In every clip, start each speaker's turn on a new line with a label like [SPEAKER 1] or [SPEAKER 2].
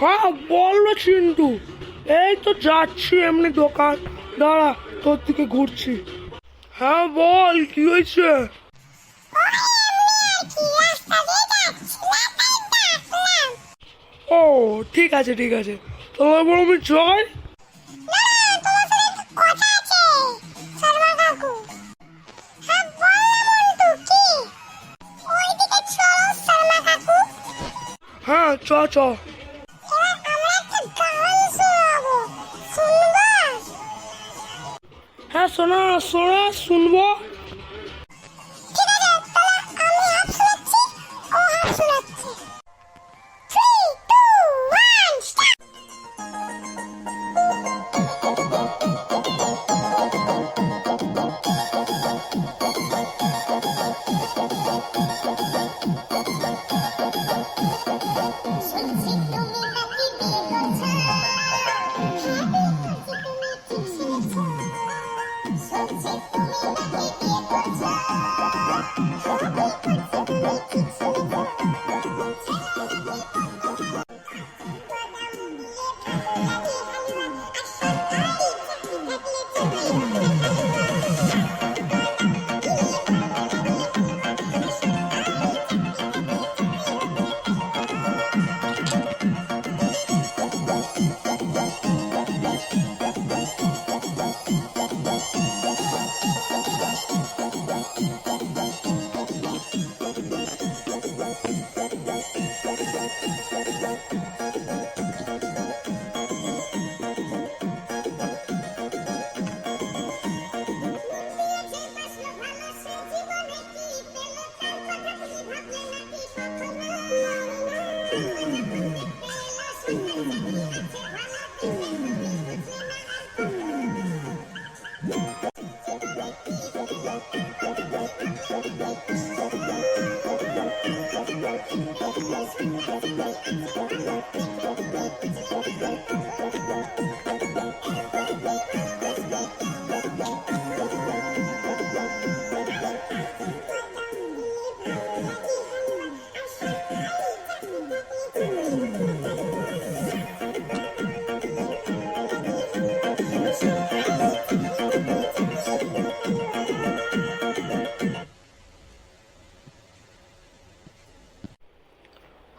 [SPEAKER 1] হ্যাঁ বললো চিন্টু, এই তো যাচ্ছি এমনি দোকান, দাঁড়া তোর দিকে ঘুরছি। হ্যাঁ বল কি হয়েছে? ও ঠিক আছে ঠিক আছে, তোমার বড় আমি যাই। হ্যাঁ চ চ। হ্যাঁ শোনা শোনা শুনবো।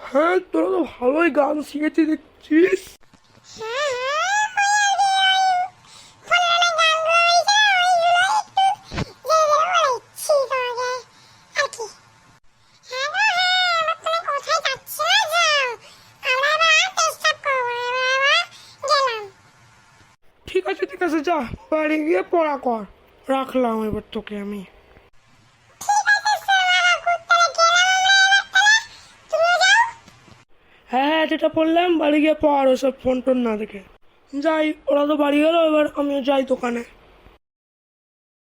[SPEAKER 1] হ্যাঁ তোরা তো ভালোই গান শিখেছি দেখছিস। ঠিক আছে ঠিক আছে, যা বাড়ি গিয়ে পড়া কর, রাখলাম এবার তোকে আমি। হ্যাঁ হ্যাঁ যেটা বললাম, বাড়ি গিয়ে পড়, ওসব ফোন টোন না দেখে। যাই, ওরা তো বাড়ি গেল, এবার আমিও যাই দোকানে।